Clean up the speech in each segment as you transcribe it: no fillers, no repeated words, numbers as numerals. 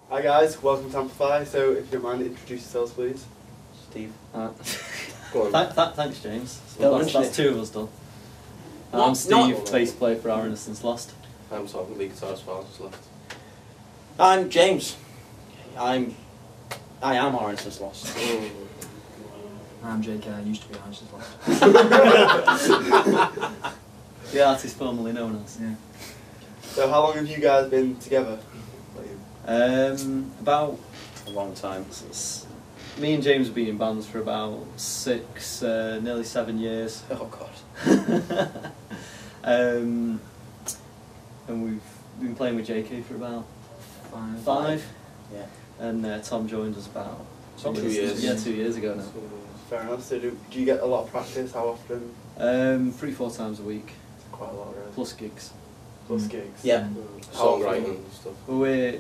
Hi guys, welcome to Amplify. So if you don't mind, introduce yourselves please. Steve. Go on. Thanks, James. Don't That's two of us done. I'm Steve, bass player for our Innocence Lost. I'm Tom, lead guitarist for Innocence Lost. I'm James. I am our Innocence Lost. I'm Jake, I used to be Innocence Lost. The artist formerly known as. Yeah. So how long have you guys been together? About A long time. me and James have been in bands for about 6, nearly 7 years. Oh God. And we've been playing with JK for about 5. Yeah. And Tom joined us about 2 years. Yeah, 2 years ago now. Fair enough. So do you get a lot of practice? How often? 3-4 times a week, It's quite a lot, really. plus gigs. Plus gigs. Yeah. Songwriting and stuff. But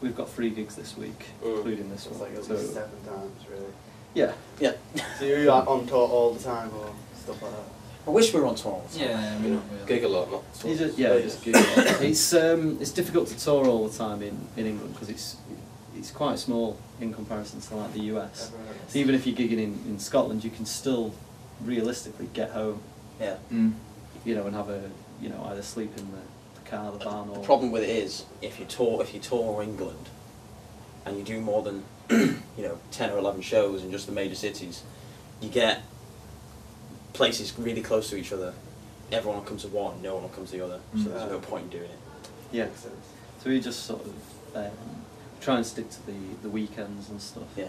we've got 3 gigs this week, including this So it's one. like at So, least 7 times, really. yeah. Yeah. So you're like on tour all the time or stuff like that? I wish we were on tour all the time. Yeah, we're not really. Gig a lot, not You just, yeah, just gig. It's difficult to tour all the time in England because it's quite small in comparison to like the US. So even if you're gigging in Scotland, you can still realistically get home, Yeah. you know, and have either sleep in the car, the van, or The problem with it is if you tour England and you do more than 10 or 11 shows in just the major cities, you get places really close to each other. Everyone will come to one, no one will come to the other. So there's no point in doing it. yeah. Makes sense. So we just sort of try and stick to the weekends and stuff. Yeah.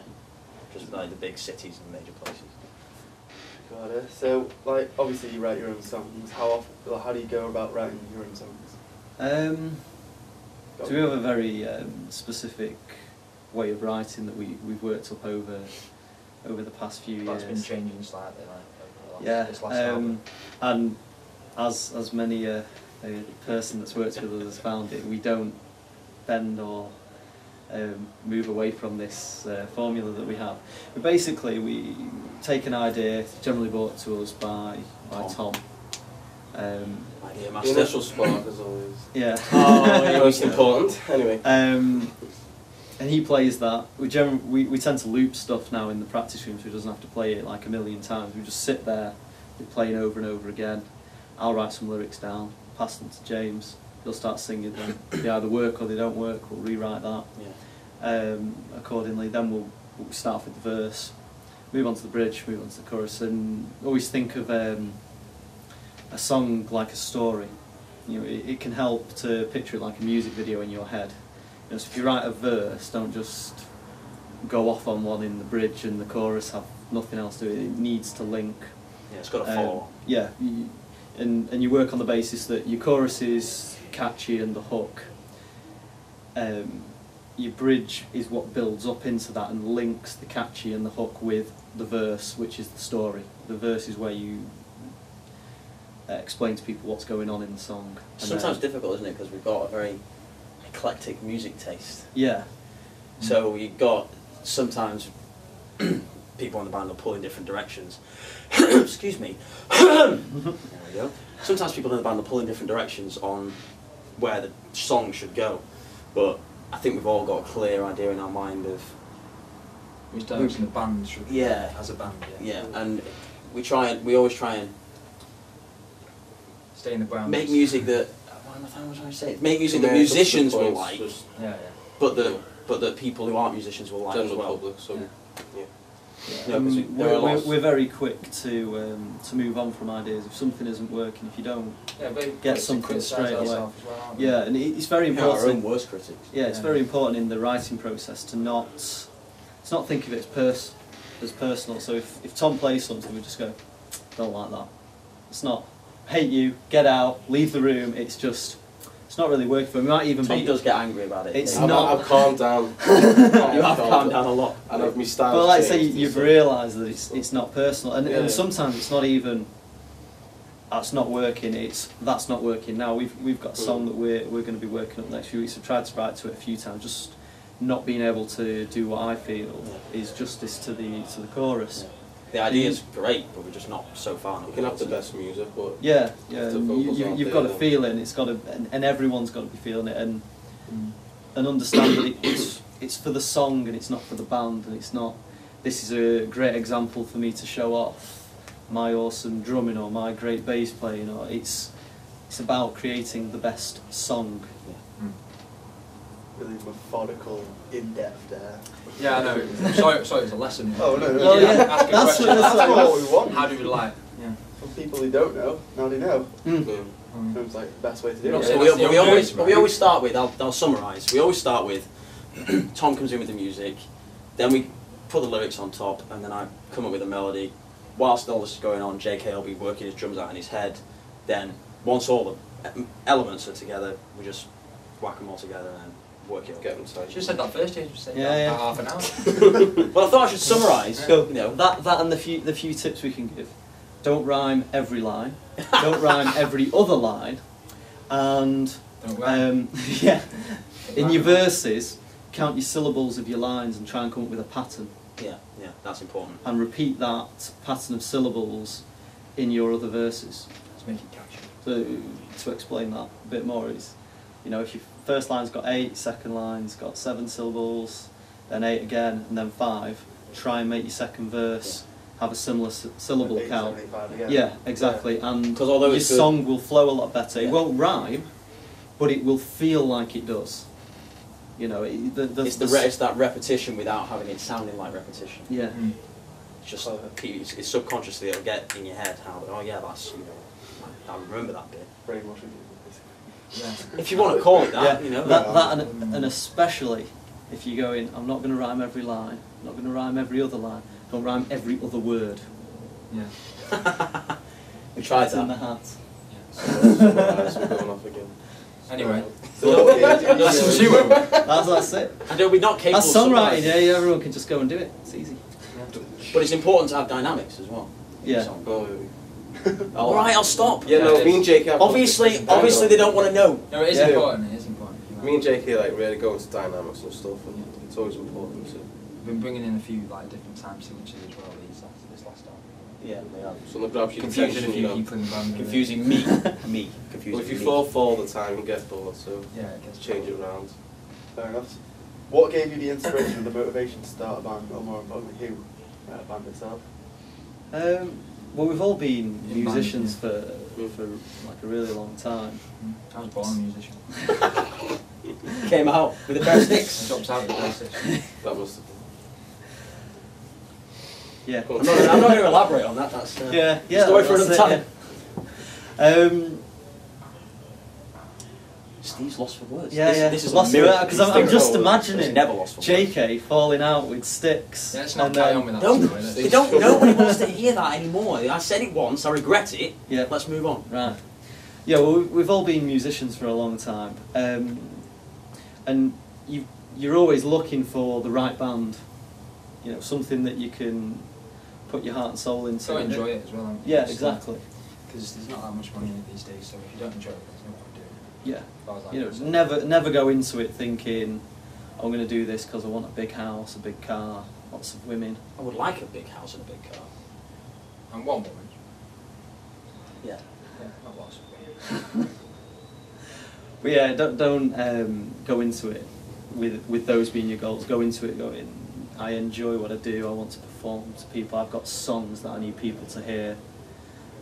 Just like the big cities and major places. Got it. So like obviously you write your own songs. How do you go about writing your own songs? So we have a very specific way of writing that we've worked up over the past few years. That's been changing slightly, like, over Yeah, this last album. and as many a person that's worked with us has found it, we don't bend or move away from this formula that we have. But basically, we take an idea, generally brought to us by Tom. Idea The master. initial spark is always Yeah. Oh, most important. Anyway. And he plays that. We tend to loop stuff now in the practice room, so he doesn't have to play it like a million times. We just sit there, we're playing over and over again. I'll write some lyrics down, pass them to James. He'll start singing them. They either work or they don't work. We'll rewrite that accordingly. Then we'll start off with the verse, move on to the bridge, move on to the chorus, and always think of a song like a story. You know, it can help to picture it like a music video in your head. You know, so if you write a verse, don't just go off on one in the bridge and the chorus have nothing else to it. It needs to link. Yeah, it's got to follow. Yeah, and you work on the basis that your chorus is catchy and the hook. Your bridge is what builds up into that and links the catchy and the hook with the verse, which is the story. The verse is where you explain to people what's going on in the song. Sometimes difficult, isn't it? Because we've got a very eclectic music taste. Yeah. So you've got sometimes people in the band will pull in different directions. Excuse me. There we go. Sometimes people in the band will pull in different directions on where the song should go, but I think we've all got a clear idea in our mind of Which direction the band should go as a band. yeah, and we always try and Stay in the ground. make music that what was I trying to say? Make music that musicians will like, Yeah. but that people who aren't musicians will like as General well. public. So No, 'cause there are lots. We're very quick to move on from ideas. If something isn't working, if you don't get something straight away. Yeah, and it's very We are our own important. worst critics. Yeah, it's very important in the writing process to not think of it as personal. So if Tom plays something, we just go, don't like that. It's not hate you, get out, leave the room. It's just it's not really working for me. We might even Tom be. does get angry about it. It's I've, not. I've calmed down. You have calmed down a lot. And I've my style. But like I say, you've realised that it's not personal, and sometimes it's not even. That's not working. It's that's not working now. We've got a song that we're going to be working up next few weeks. I've tried to write to it a few times. Just not being able to do what I feel is justice to the chorus. Yeah. The idea is great, but we're just not so far. You can have the best music, but Yeah, the vocals aren't you've there, got to then. feel it, and it's got to, and everyone's got to be feeling it, and and understand that it's for the song and it's not for the band, and it's not. This is a great example for me to show off my awesome drumming or my great bass playing. Or it's about creating the best song. Really methodical, in-depth there. Yeah, I know. Sorry, it was a lesson. Oh no, no. Oh, yeah. Ask a That's question. That's what we want. How do we like? Yeah. For people who don't know, now they know. Mm. Yeah. It's like the best way to do Not it. saying So that's the we only always, way, right? we always start with, I'll summarise, we always start with, Tom comes in with the music, then we put the lyrics on top, and then I come up with a melody. Whilst all this is going on, JK will be working his drums out in his head. Then, once all the elements are together, we just whack them all together and work it up. Get them tight. Should have said that first, you just said Yeah, about yeah. half an hour. Well, I thought I should summarise. So You know, that and the few tips we can give. Don't rhyme every line. Don't rhyme every other line. And Don't rhyme. yeah, in your verses, count your syllables of your lines and try and come up with a pattern. yeah, that's important. And repeat that pattern of syllables in your other verses. Let's make it catchy. So to explain that a bit more is, you know, if your first line's got 8, second line's got 7 syllables, then 8 again, and then 5, try and make your second verse have a similar syllable Like count. 875 again. Yeah, exactly. And 'Cause although your it's good- song will flow a lot better. Yeah. It won't rhyme, but it will feel like it does. You know, It's that repetition without having it sounding like repetition. Yeah. Mm. It's just it's subconsciously it'll get in your head how, oh yeah, that's, you know, I remember that bit. Brainwashing people, basically. Yeah. If you want to call it that, Yeah, you know. that and especially if you go in, I'm not going to rhyme every line, I'm not going to rhyme every other line, don't rhyme every other word. Yeah. We tried It's in the that. hat. Summarise, we're going off again. Anyway. So Let's see where That's it. And we're not capable That's of songwriting, summarising. yeah, everyone can just go and do it. It's easy. But it's important to have dynamics as well. Yeah. Song. Oh, All right, I'll stop. yeah, no, me and JK have Obviously they don't want to know. No, it is Yeah. important. It is important. Me and JK like really go into dynamics and stuff, and it's always important to. We've been bringing in a few like different time signatures as well. This last time. Yeah, they are. So that grabs your Confusing a attention, few you know. people in the band. Confusing me. Well, Confusing if you me. fall for all the time, you get bored, so Yeah, I guess. change it around. Fair enough. What gave you the inspiration and the motivation to start a band, or more importantly, who a band itself? Well, we've all been Yeah, musicians band, for like a really long time. I was born a musician. Came out with a pair of sticks. I dropped out at the PlayStation. That must have been. Yeah. Go on. I'm not going to elaborate on that. That's Yeah. story for that's another it, time. yeah. Steve's lost for words. Yeah, this, yeah. This is Lost a for miracle. words, 'cause These I'm things just are- imagining He's never lost for words. JK falling out with sticks. Yeah, let's not and carry then- on with that. Don't, story, let's- they don't. Nobody wants to hear that anymore. I said it once. I regret it. Yeah. Let's move on. Right. Yeah, well, we've all been musicians for a long time, and you're always looking for the right band. You know, something that you can put your heart and soul into. So enjoy it as well. haven't you? Yeah, It's, exactly. Because there's not that much money in it these days, so if you don't enjoy it, there's no point doing it. Yeah. As far as I You know, can say. never go into it thinking, I'm going to do this because I want a big house, a big car, lots of women. I would like a big house and a big car. And one woman. Yeah. Yeah, not lots. But yeah, don't go into it with those being your goals. Go into it going, I enjoy what I do. I want to perform to people. I've got songs that I need people to hear,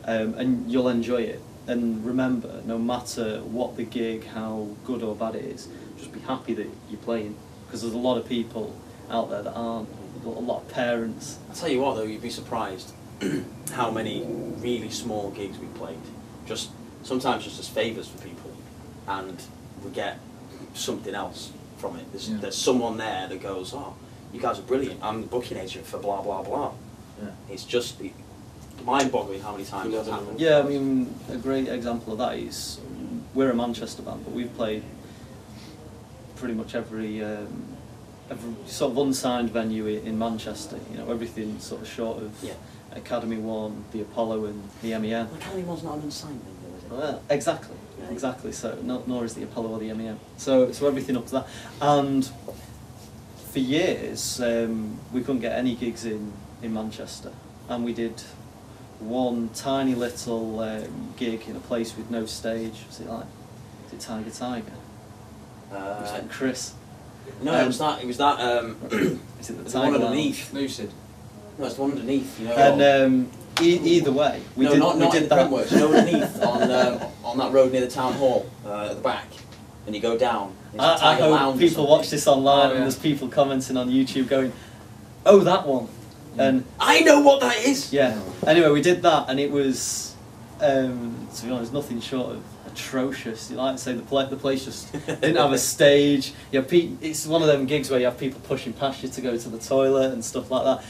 and you'll enjoy it. And remember, no matter what the gig, how good or bad it is, just be happy that you're playing. Because there's a lot of people out there that aren't. A lot of parents. I tell you what, though, you'd be surprised how many really small gigs we played. Just sometimes just as favours for people, and we get something else from it. There's someone there that goes, oh, you guys are brilliant. I'm the booking agent for blah blah blah. Yeah. It's just mind-boggling how many times that's happened. Yeah, I mean, a great example of that is we're a Manchester band, but we've played pretty much every sort of unsigned venue in Manchester. You know, everything sort of short of Yeah. Academy One, the Apollo, and the MEM. Well, Academy One's not an unsigned venue, is it? Well, exactly, Yeah. exactly. So nor is the Apollo or the MEM. So everything up to that. And for years, we couldn't get any gigs in Manchester, and we did one tiny little gig in a place with no stage. Was it Tiger Tiger? It was like Chris. No, it was that. It was that. Is it the the one Tiger underneath. Lucid. No, it's the one underneath. You know. And either way, we did not we in did the that. Printworks. You know, underneath on that road near the town hall at the back, and you go down. I hope people watch this online, Oh, yeah. and there's people commenting on YouTube going, "Oh, that one," and I know what that is. yeah. Anyway, we did that, and it was, to be honest, nothing short of atrocious. You like to say the place just didn't have a stage. You have it's one of them gigs where you have people pushing past you to go to the toilet and stuff like that.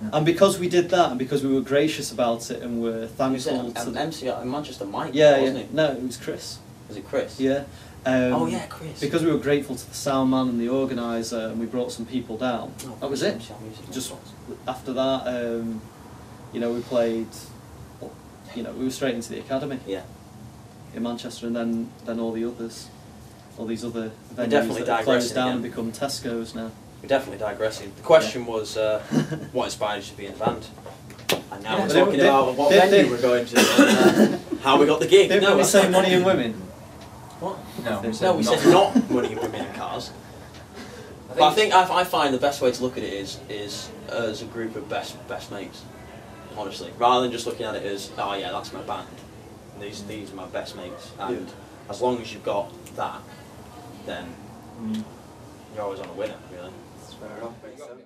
Yeah. And because we did that, and because we were gracious about it, and were thankful to the MC Manchester Mike, yeah, wasn't yeah. it? No, it was Chris. Was it Chris? Yeah. Oh yeah, Chris. Because we were grateful to the sound man and the organiser, and we brought some people down. Oh, That was it. MC Music Just Box. after that, you know, we played. You know, we were straight into the academy Yeah. in Manchester, and then all these other venues definitely that have closed digressing down again. and become Tesco's now. We're definitely digressing. The question was, what inspired you to be in the band? And now we're Did- talking did- about what did- venue did- we're going to, and how we got the gig. Didn't we that's say not- money and women? What? No, we No, said No, we not. said not money, women, and cars. But I think I find the best way to look at it is as a group of best mates, honestly, rather than just looking at it as, oh yeah, that's my band. These are my best mates, and as long as you've got that, then you're always on a winner, really. That's fair enough. Makes sense.